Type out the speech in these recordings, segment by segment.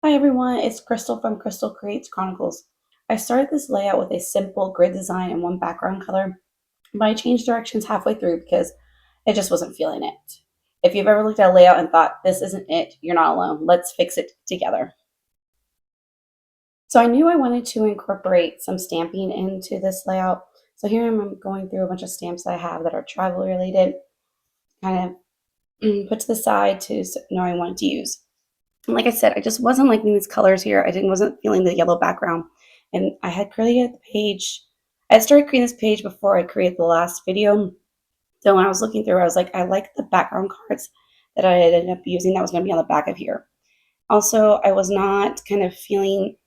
Hi everyone, it's Crystal from Crystal Creates Chronicles. I started this layout with a simple grid design and one background color, but I changed directions halfway through because it just wasn't feeling it. If you've ever looked at a layout and thought, this isn't it, you're not alone. Let's fix it together. So I knew I wanted to incorporate some stamping into this layout. So here I'm going through a bunch of stamps that I have that are travel related, kind of put to the side to know I wanted to use. And like I said, I just wasn't liking these colors here. Wasn't feeling the yellow background. And I had created the page. I had started creating this page before I created the last video. So when I was looking through, I was like, I like the background cards that I had ended up using that was going to be on the back of here. Also, I was not kind of feeling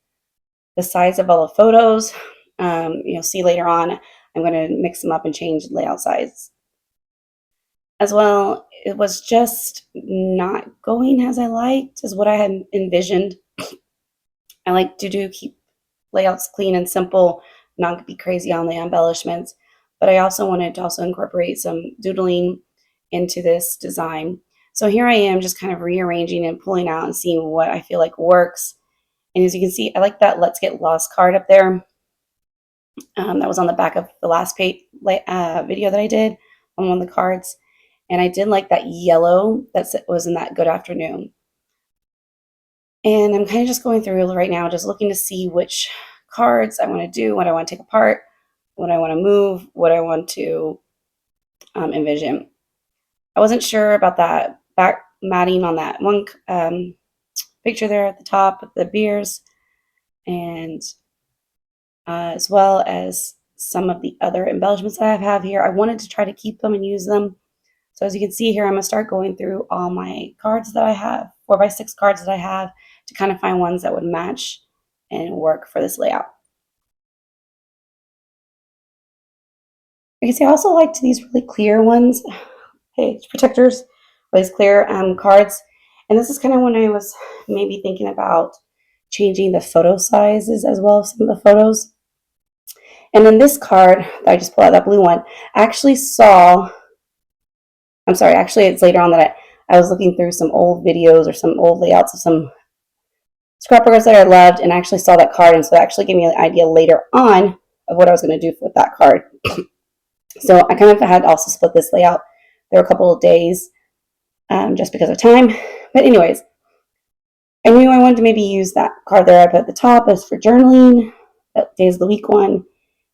the size of all the photos. You'll see later on, I'm going to mix them up and change layout size. As well, it was just not going as I liked, as what I had envisioned. I like to keep layouts clean and simple, not be crazy on the embellishments. But I also wanted to also incorporate some doodling into this design. So here I am just kind of rearranging and pulling out and seeing what I feel like works. And as you can see, I like that Let's Get Lost card up there. That was on the back of the last video that I did on one of the cards. And I did like that yellow that was in that Good Afternoon. And I'm kind of just going through right now, just looking to see which cards I want to do, what I want to take apart, what I want to move, what I want to envision. I wasn't sure about that back matting on that one picture there at the top with the beers, and as well as some of the other embellishments that I have here. I wanted to try to keep them and use them. So as you can see here, I'm going to start going through all my cards that I have, 4x6 cards that I have, to kind of find ones that would match and work for this layout. You can see I also liked these really clear ones, page protectors, these clear cards. And this is kind of when I was maybe thinking about changing the photo sizes as well, some of the photos. And then this card that I just pulled out, that blue one, actually it's later on that I was looking through some old videos or some old layouts of some scrapbooks that I loved, and actually saw that card, and so it actually gave me an idea later on of what I was going to do with that card. So I kind of had also split this layout. There were a couple of days just because of time. But anyways, I knew I wanted to maybe use that card there I put at the top as for journaling, that days of the week one.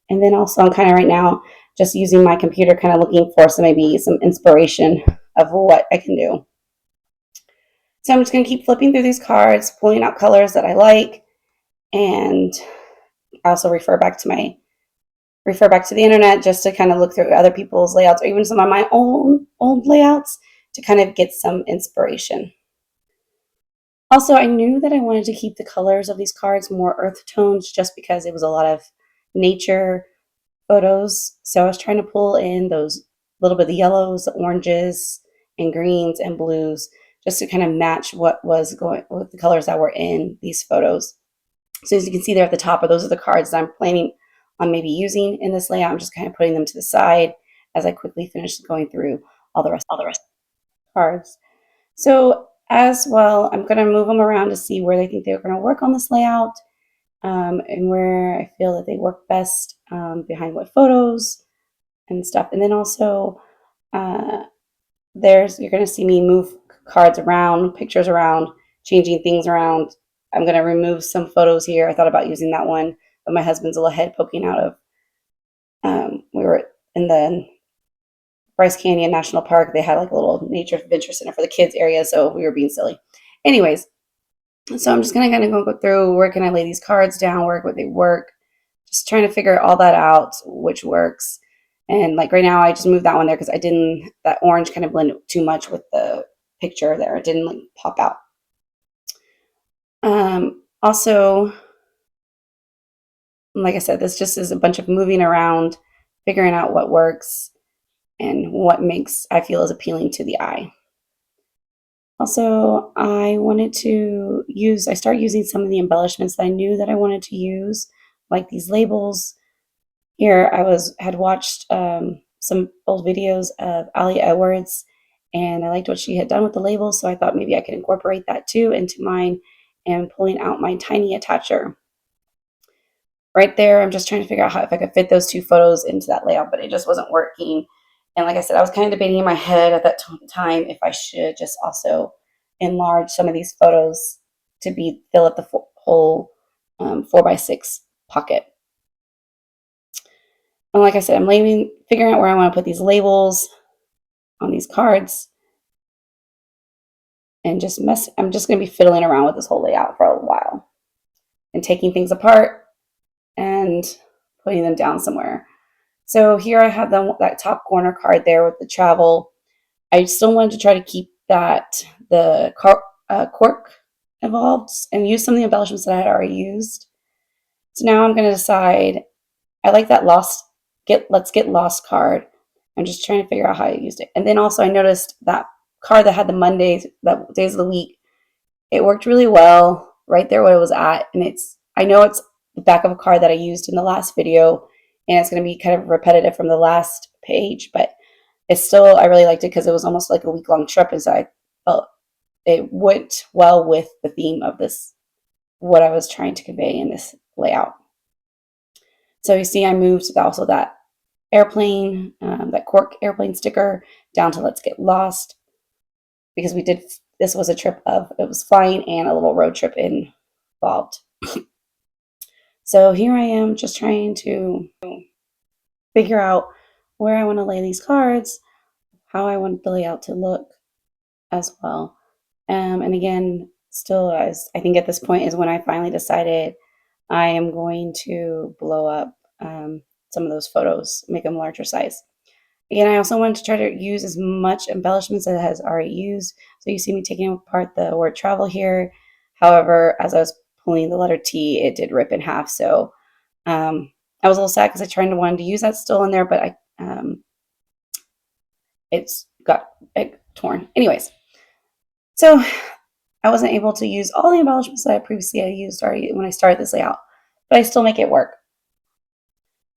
And then also I'm kind of right now just using my computer, kind of looking for maybe some inspiration of what I can do. So I'm just going to keep flipping through these cards, pulling out colors that I like, and I also refer back to the internet just to kind of look through other people's layouts, or even some of my own old layouts, to kind of get some inspiration. Also, I knew that I wanted to keep the colors of these cards more earth tones, just because it was a lot of nature photos. So I was trying to pull in those little bit of the yellows, the oranges, and greens and blues, just to kind of match what was going with the colors that were in these photos. So as you can see there at the top, those are the cards that I'm planning on maybe using in this layout. I'm just kind of putting them to the side as I quickly finish going through all the rest of the cards. So as well, I'm going to move them around to see where they think they're going to work on this layout, and where I feel that they work best, behind what photos and stuff. And then also you're going to see me move cards around, pictures around, changing things around. I'm going to remove some photos here. I thought about using that one, but my husband's little head poking out of. We were in the Bryce Canyon National Park. They had like a little nature adventure center for the kids area, so we were being silly. Anyways, so I'm just going to kind of go through, where can I lay these cards down, where would they work, just trying to figure all that out, which works. And like right now, I just moved that one there because that orange kind of blended too much with the picture there. It didn't like pop out. Also, like I said, this just is a bunch of moving around, figuring out what works and what I feel is appealing to the eye. Also, I start using some of the embellishments that I knew that I wanted to use, like these labels. Here, had watched some old videos of Ali Edwards, and I liked what she had done with the labels, so I thought maybe I could incorporate that too into mine and pulling out my tiny attacher. Right there, I'm just trying to figure out how if I could fit those two photos into that layout, but it just wasn't working. And like I said, I was kind of debating in my head at that time if I should just also enlarge some of these photos to fill up the whole 4x6 pocket. And like I said, I'm figuring out where I want to put these labels on these cards, and I'm just going to be fiddling around with this whole layout for a while and taking things apart and putting them down somewhere. So here I have that top corner card there with the travel. I still wanted to try to keep the cork involved and use some of the embellishments that I had already used. So now I'm going to decide. I like that let's get lost card. I'm just trying to figure out how I used it. And then also I noticed that card that had the Mondays, the days of the week. It worked really well right there where it was at. And I know it's the back of a card that I used in the last video, and it's going to be kind of repetitive from the last page, but I really liked it because it was almost like a week-long trip, and so I felt it went well with the theme of what I was trying to convey in this layout. So you see I moved also that airplane, that cork airplane sticker down to Let's Get Lost, because this was a trip it was flying and a little road trip involved. So here I am just trying to figure out where I want to lay these cards, how I want the layout to look as well. And again, still, as I think at this point is when I finally decided I am going to blow up some of those photos, make them larger size. Again, I also wanted to try to use as much embellishments as it has already used. So you see me taking apart the word travel here. However, as I was pulling the letter T, it did rip in half. So I was a little sad because I wanted to use that still in there, but it's got torn. Anyways, so I wasn't able to use all the embellishments that I previously used already when I started this layout, but I still make it work.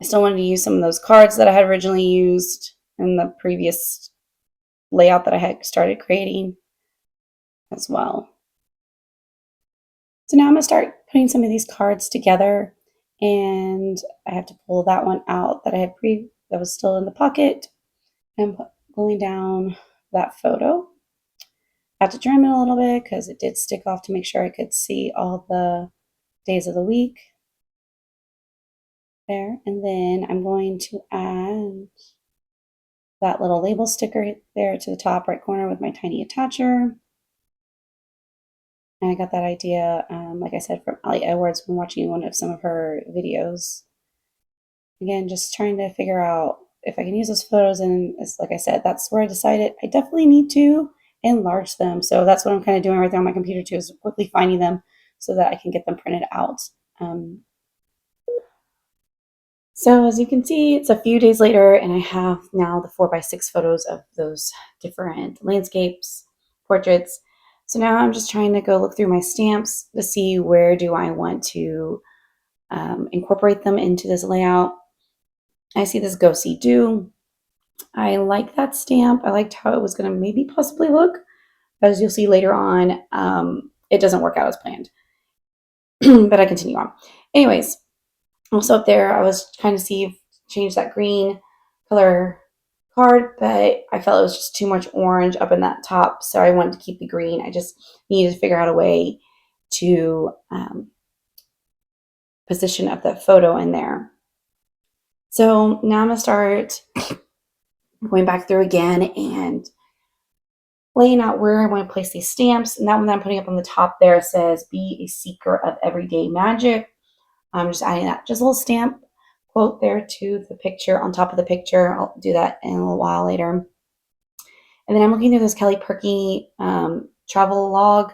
I still wanted to use some of those cards that I had originally used in the previous layout that I had started creating as well. So now I'm going to start putting some of these cards together, and I have to pull that one out that I had that was still in the pocket, and pulling down that photo. I have to trim it a little bit because it did stick off to make sure I could see all the days of the week there. And then I'm going to add that little label sticker there to the top right corner with my tiny attacher. And I got that idea, like I said, from Ali Edwards when watching some of her videos. Again, just trying to figure out if I can use those photos. And like I said, that's where I decided I definitely need to enlarge them. So that's what I'm kind of doing right there on my computer too, is quickly finding them so that I can get them printed out. So as you can see, it's a few days later, and I have now the 4x6 photos of those different landscapes, portraits. So now I'm just trying to go look through my stamps to see where do I want to incorporate them into this layout. I see this Go See Do. I like that stamp. I liked how it was going to maybe possibly look. As you'll see later on, it doesn't work out as planned. But I continue on. Anyways, also up there, I was trying to change that green color card, but I felt it was just too much orange up in that top, so I wanted to keep the green. I just needed to figure out a way to position up that photo in there. So now I'm going to start going back through again and laying out where I want to place these stamps. And that one that I'm putting up on the top there says, "Be a seeker of everyday magic." I'm just adding that just a little stamp quote there to the picture, on top of the picture. I'll do that in a little while later. And then I'm looking through this Kelly Perky travel log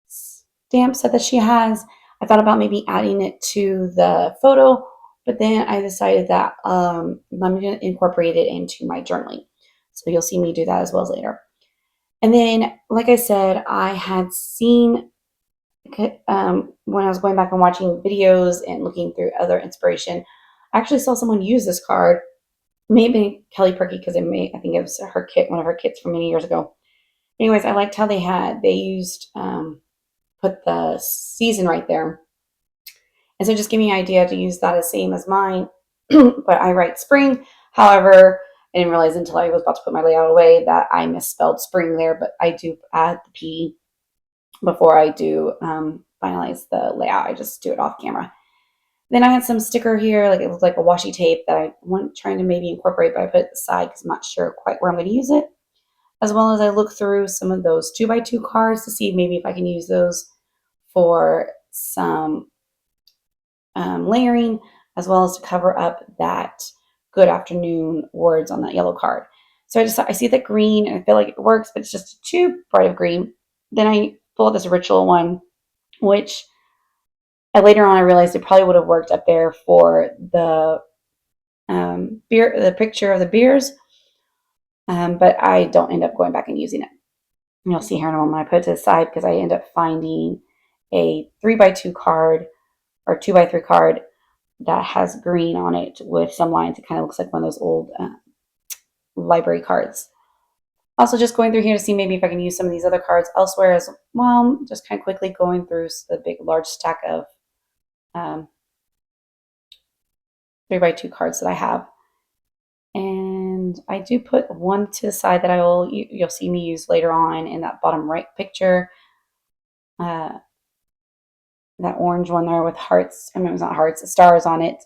stamp set that she has. I thought about maybe adding it to the photo, but then I decided that I'm going to incorporate it into my journaling. So you'll see me do that as well as later. And then, like I said, I had seen when I was going back and watching videos and looking through other inspiration, I actually saw someone use this card. Maybe Kelly Perky, because I think it was her kit, one of her kits from many years ago. Anyways, I liked how they used put put the season right there. And so just give me an idea to use that as same as mine. But I write spring. However, I didn't realize until I was about to put my layout away that I misspelled spring there, but I do add the P before I do finalize the layout. I just do it off camera. Then I had some sticker here, like it looked like a washi tape that I want trying to maybe incorporate, but I put it aside because I'm not sure quite where I'm going to use it. As well as I look through some of those 2x2 cards to see maybe if I can use those for some layering, as well as to cover up that good afternoon words on that yellow card. So I see that green and I feel like it works, but it's just too bright of green. Then I pull out this ritual one, which later on I realized it probably would have worked up there for the beer, the picture of the beers, but I don't end up going back and using it. And you'll see here in a moment I put it to the side because I end up finding a 3x2 card or 2x3 card that has green on it with some lines. It kind of looks like one of those old library cards. Also just going through here to see maybe if I can use some of these other cards elsewhere as well. Just kind of quickly going through the big large stack of 3x2 cards that I have. And I do put one to the side that you'll see me use later on in that bottom right picture. That orange one there with hearts. I mean, it's not hearts, stars on it.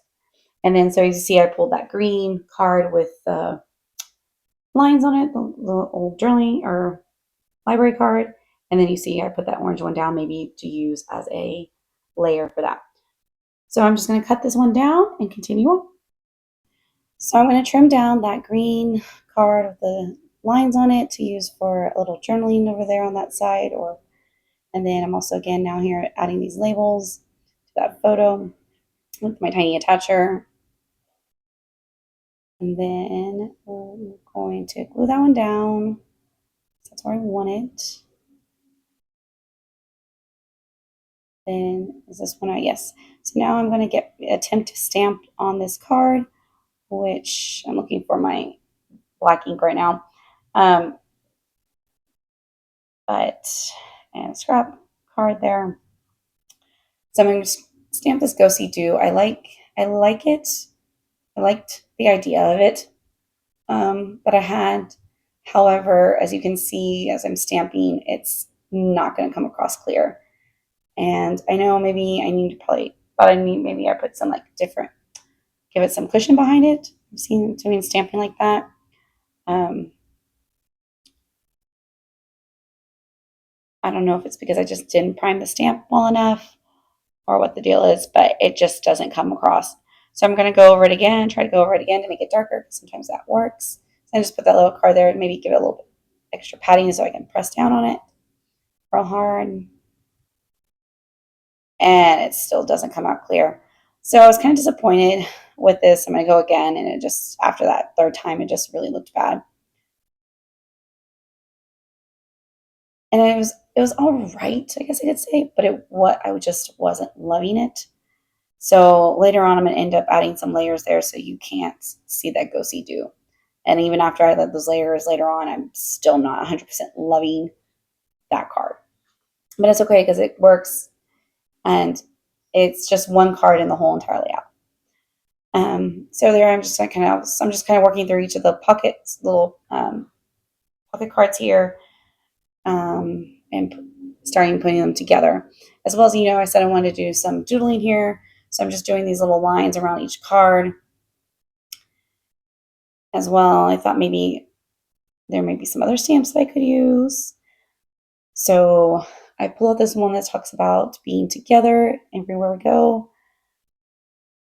And then so you see I pulled that green card with the lines on it, the little old journaling or library card. And then you see I put that orange one down maybe to use as a layer for that. So I'm just going to cut this one down and continue on. So I'm going to trim down that green card with the lines on it to use for a little journaling over there on that side. And then I'm also again now here adding these labels to that photo with my tiny attacher. And then I'm going to glue that one down. That's where I want it. Then is this one? Yes. So now I'm going to attempt to stamp on this card, which I'm looking for my black ink right now. And scrap card there. So I'm going to stamp this Go See Do. I like it. I liked the idea of it. But however, as you can see, as I'm stamping, it's not going to come across clear. And I know maybe maybe I put some different, give it some cushion behind it. I've seen doing stamping like that. I don't know if it's because I just didn't prime the stamp well enough or what the deal is, but it just doesn't come across. So I'm going to go over it again, try to go over it again to make it darker, because sometimes that works. And just put that little card there and maybe give it a little bit extra padding so I can press down on it real hard. And it still doesn't come out clear. So I was kind of disappointed with this. I'm going to go again, and it just, after that third time, it just really looked bad. And it was all right, I guess I could say, but I just wasn't loving it. So later on, I'm going to end up adding some layers there so you can't see that Go See Do. And even after I add those layers later on, I'm still not 100% loving that card. But it's okay because it works, and it's just one card in the whole entire layout. So there, I'm just kind of working through each of the pockets, little pocket cards here, and starting putting them together. As well as, I said I wanted to do some doodling here. So I'm just doing these little lines around each card as well. I thought maybe there may be some other stamps that I could use. So I pull out this one that talks about being together everywhere we go.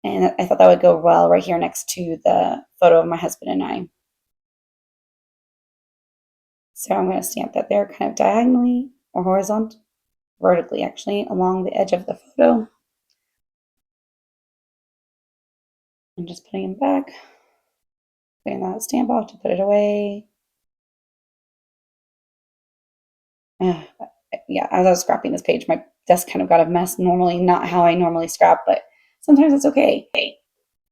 And I thought that would go well right here next to the photo of my husband and I. So I'm going to stamp that there kind of diagonally or vertically actually, along the edge of the photo. And just putting it back, putting that stamp off to put it away. Yeah, as I was scrapping this page, my desk kind of got a mess. Normally not how I normally scrap, but sometimes it's okay.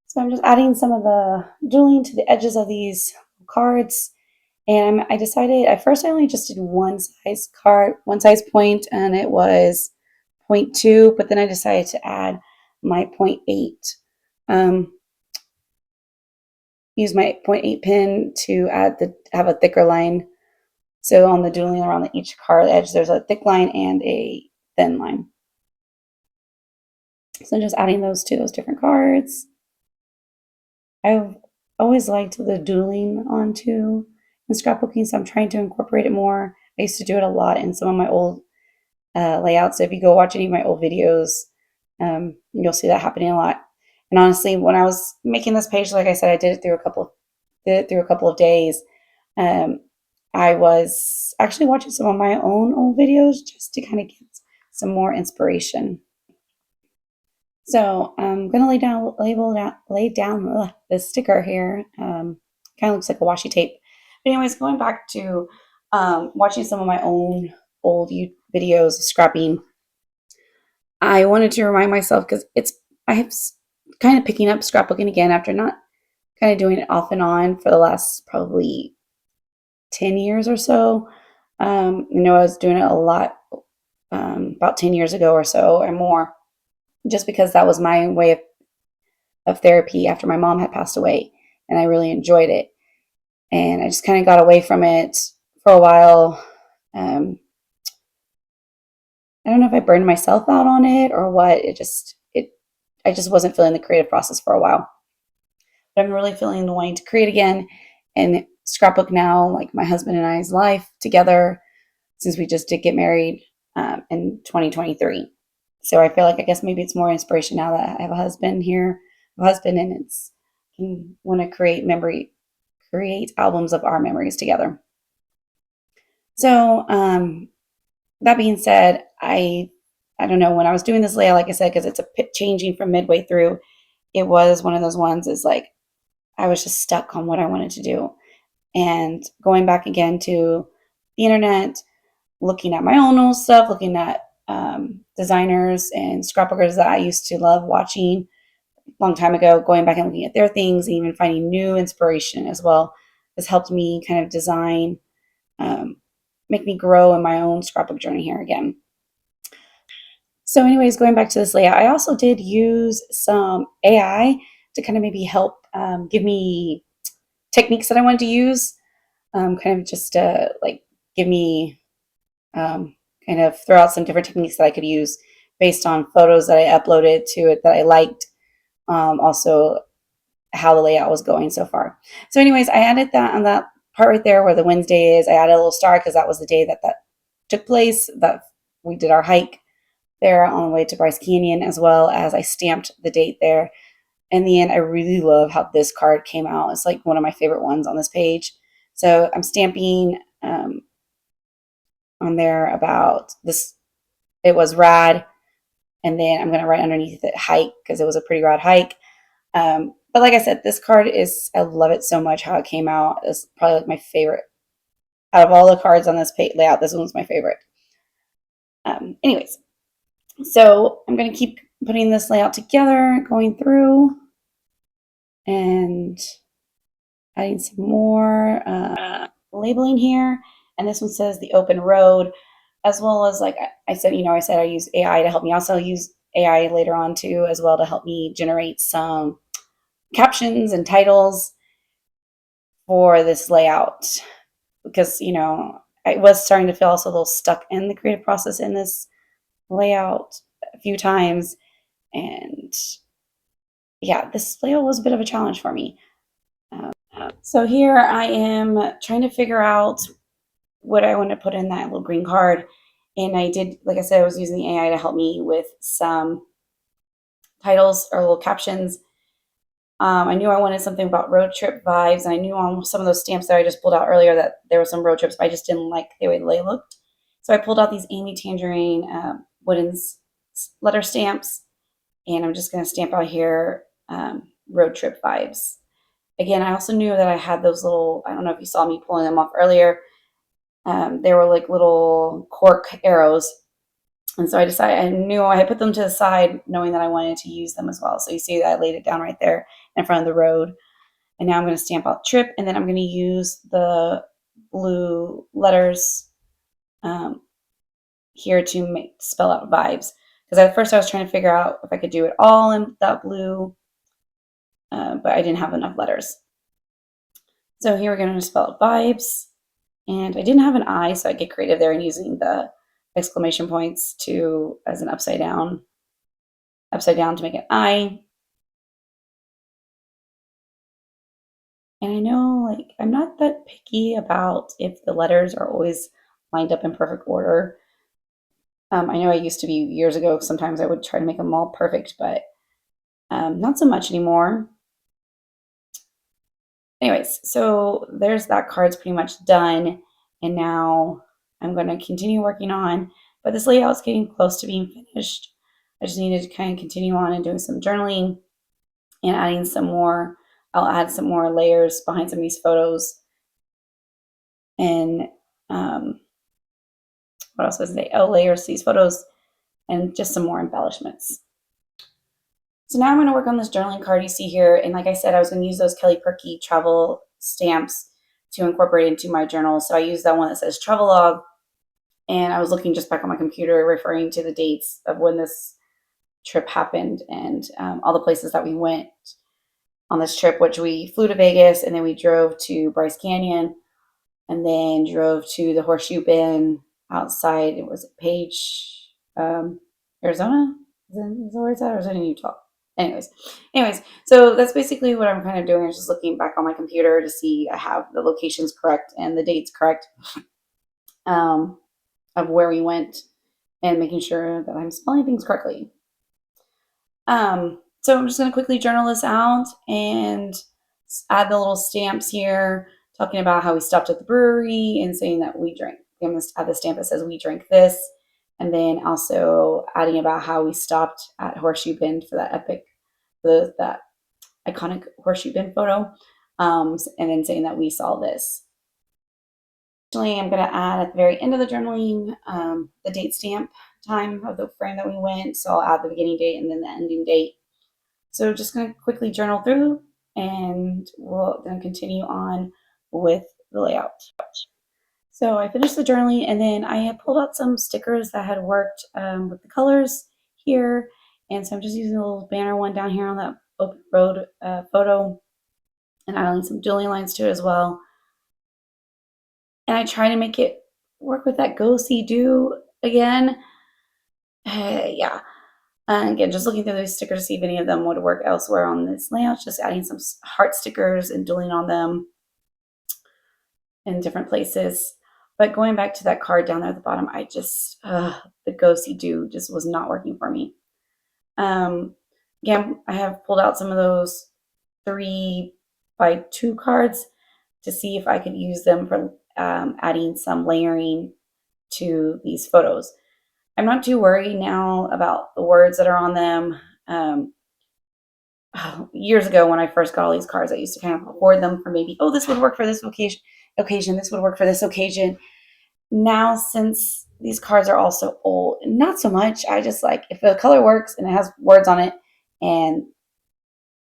So I'm just adding some of the doodling to the edges of these cards. And I decided, at first I only just did one size point, and it was 0.2, but then I decided to add my 0.8, use my 0.8 pin to have a thicker line. So on the doodling around each card edge, there's a thick line and a thin line. So I'm just adding those to those different cards. I've always liked the doodling onto and scrapbooking, so I'm trying to incorporate it more. I used to do it a lot in some of my old layouts. So if you go watch any of my old videos, you'll see that happening a lot. And honestly, when I was making this page, like I said, I did it through a couple of days. I was actually watching some of my own old videos just to kind of get some more inspiration. So I'm gonna lay down the sticker here. Kind of looks like a washi tape. But anyways, going back to watching some of my own old videos of scrapping, I wanted to remind myself because I have kind of picking up scrapbooking again after not kind of doing it off and on for the last probably 10 years or so. I was doing it a lot about 10 years ago or so or more, just because that was my way of therapy after my mom had passed away. And I really enjoyed it. And I just kind of got away from it for a while. I don't know if I burned myself out on it or what. I just wasn't feeling the creative process for a while. But I'm really feeling the wanting to create again and scrapbook now, like my husband and I's life together, since we just did get married in 2023. So I feel like I guess maybe it's more inspiration now that I have a husband here, and it's want to create albums of our memories together. So that being said, I don't know, when I was doing this layout, like I said, because it's changing from midway through, it was one of those ones is like I was just stuck on what I wanted to do. And going back again to the internet, looking at my own old stuff, looking at designers and scrapbookers that I used to love watching a long time ago, going back and looking at their things, and even finding new inspiration as well, has helped me kind of design, make me grow in my own scrapbook journey here again. So, anyways, going back to this layout, I also did use some AI to kind of maybe help give me techniques that I wanted to use, kind of just like give me kind of throw out some different techniques that I could use based on photos that I uploaded to it that I liked. Also, how the layout was going so far. So, anyways, I added that on that part right there where the Wednesday is. I added a little star because that was the day that took place, that we did our hike there on the way to Bryce Canyon, as well as I stamped the date there. In the end, I really love how this card came out. It's like one of my favorite ones on this page. So I'm stamping on there about this. It was rad. And then I'm going to write underneath it hike because it was a pretty rad hike. But like I said, this card I love it so much how it came out. It's probably like my favorite. Out of all the cards on this layout, this one's my favorite. Anyways, so I'm going to keep putting this layout together, going through and adding some more labeling here. And this one says the open road, as well as like I said, I use AI to help me. Also use AI later on too, as well, to help me generate some captions and titles for this layout, because I was starting to feel also a little stuck in the creative process in this layout a few times. And yeah, this layout was a bit of a challenge for me. So here I am trying to figure out what I want to put in that little green card. And I did, like I said, I was using the AI to help me with some titles or little captions. I knew I wanted something about road trip vibes, and I knew on some of those stamps that I just pulled out earlier that there were some road trips, but I just didn't like the way they looked. So I pulled out these Amy Tangerine wooden letter stamps, and I'm just going to stamp out here road trip vibes. Again, I also knew that I had those little, I don't know if you saw me pulling them off earlier. They were like little cork arrows. And so I knew I had put them to the side knowing that I wanted to use them as well. So you see that I laid it down right there in front of the road. And now I'm going to stamp out trip, and then I'm going to use the blue letters here to spell out vibes. Because at first I was trying to figure out if I could do it all in that blue, but I didn't have enough letters. So here we're going to spell out vibes. And I didn't have an I, so I get creative there and using the exclamation points to as an upside down to make an I. And I know, like, I'm not that picky about if the letters are always lined up in perfect order. I know I used to be years ago. Sometimes I would try to make them all perfect, but not so much anymore. Anyways, so there's that card's pretty much done. And now I'm going to continue working on, but this layout's getting close to being finished. I just needed to kind of continue on and doing some journaling and adding some more. I'll add some more layers behind some of these photos. And what else was I say? Oh, layers to these photos and just some more embellishments. So now I'm going to work on this journaling card you see here. And like I said, I was going to use those Kelly Perky travel stamps to incorporate into my journal. So I used that one that says travelogue. And I was looking just back on my computer, referring to the dates of when this trip happened and all the places that we went on this trip, which we flew to Vegas and then we drove to Bryce Canyon and then drove to the Horseshoe Bend outside. It was Page, Arizona. Is that where it's at, or is it in Utah? Anyways, so that's basically what I'm kind of doing. Is just looking back on my computer to see I have the locations correct and the dates correct of where we went and making sure that I'm spelling things correctly. So I'm just going to quickly journal this out and add the little stamps here, talking about how we stopped at the brewery and saying that we drank. I'm going to add the stamp that says we drank this. And then also adding about how we stopped at Horseshoe Bend for that that iconic Horseshoe Bend photo. And then saying that we saw this. Additionally, I'm going to add at the very end of the journaling the date stamp time of the frame that we went. So I'll add the beginning date and then the ending date. So just going to quickly journal through and we'll then continue on with the layout. So I finished the journaling and then I had pulled out some stickers that had worked with the colors here. And so I'm just using a little banner one down here on that open road photo and adding some doodling lines to it as well. And I try to make it work with that go see do again. Yeah. And again, just looking through those stickers to see if any of them would work elsewhere on this layout. Just adding some heart stickers and doodling on them in different places. But going back to that card down there at the bottom, I just, the go see do just was not working for me. Again, I have pulled out some of those 3x2 cards to see if I could use them for adding some layering to these photos. I'm not too worried now about the words that are on them. Years ago when I first got all these cards, I used to kind of hoard them for maybe, oh, this would work for this occasion, this would work for this occasion. Now, since these cards are all so old, not so much. I just like if the color works and it has words on it, and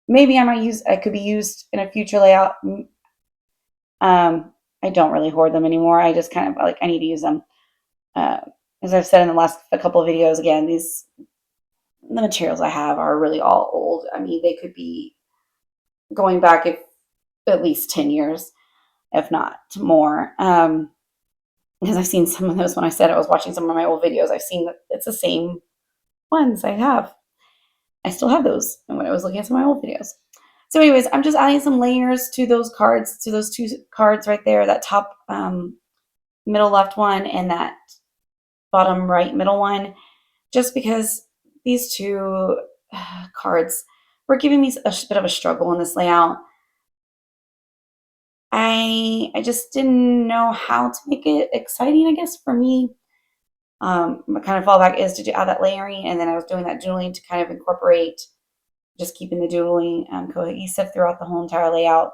maybe I could be used in a future layout. I don't really hoard them anymore. I just kind of like I need to use them. As I've said in the last couple of videos, again, the materials I have are really all old. I mean, they could be going back at least 10 years, if not more. Because I've seen some of those when I said I was watching some of my old videos. I've seen that it's the same ones I have. I still have those when I was looking at some of my old videos. So anyways, I'm just adding some layers to those cards, to those two cards right there, that top middle left one and that bottom right middle one, just because these two cards were giving me a bit of a struggle in this layout. I just didn't know how to make it exciting, I guess, for me. My kind of fallback is to add that layering, and then I was doing that doodling to kind of incorporate just keeping the doodling cohesive throughout the whole entire layout.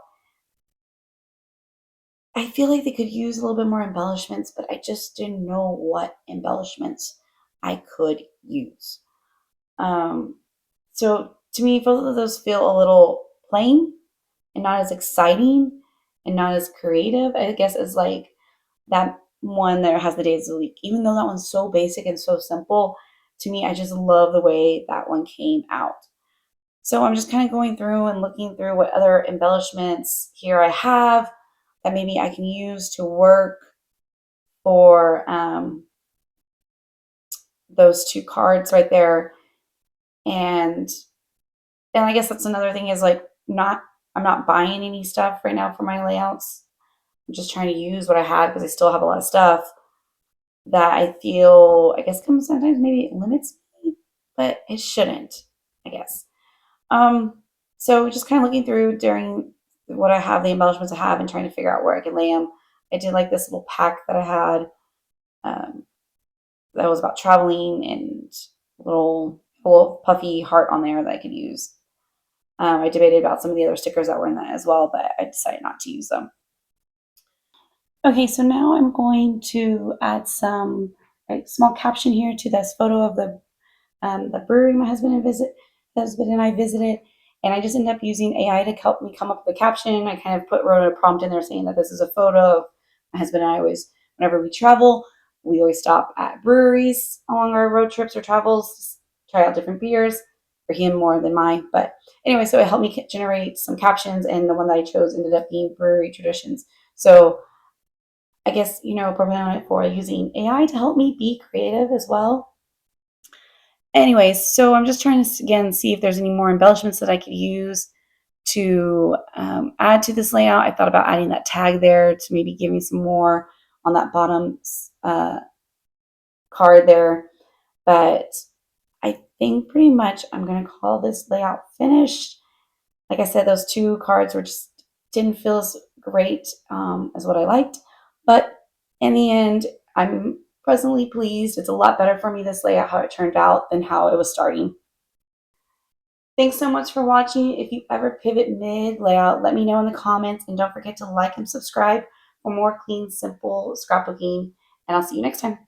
I feel like they could use a little bit more embellishments, but I just didn't know what embellishments I could use. So to me, both of those feel a little plain and not as exciting and not as creative, I guess, as like that one that has the days of the week. Even though that one's so basic and so simple, to me, I just love the way that one came out. So I'm just kind of going through and looking through what other embellishments here I have that maybe I can use to work for those two cards right there. And and I guess that's another thing is like not I'm not buying any stuff right now for my layouts. I'm just trying to use what I have because I still have a lot of stuff that I feel I guess comes sometimes maybe it limits me, but it shouldn't, I guess. Um, so just kind of looking through during what I have, the embellishments I have, and trying to figure out where I can lay them. I did like this little pack that I had um, that was about traveling and little puffy heart on there that I could use. I debated about some of the other stickers that were in that as well, but I decided not to use them. Okay, so now I'm going to add some small caption here to this photo of the brewery my husband and I visited, and I just ended up using AI to help me come up with a caption. I kind of wrote a prompt in there saying that this is a photo of my husband and I always, whenever we travel, we always stop at breweries along our road trips or travels, try out different beers. For him more than mine, but anyway, so it helped me generate some captions, and the one that I chose ended up being brewery traditions. So I guess proponent for using AI to help me be creative as well. Anyways, so I'm just trying to again see if there's any more embellishments that I could use to add to this layout. I thought about adding that tag there to maybe give me some more on that bottom card there, but I think pretty much I'm going to call this layout finished. Like I said, those two cards were just didn't feel as great as what I liked, but in the end, I'm presently pleased. It's a lot better for me this layout how it turned out than how it was starting. Thanks so much for watching. If you ever pivot mid layout, let me know in the comments, and don't forget to like and subscribe for more clean, simple scrapbooking, and I'll see you next time.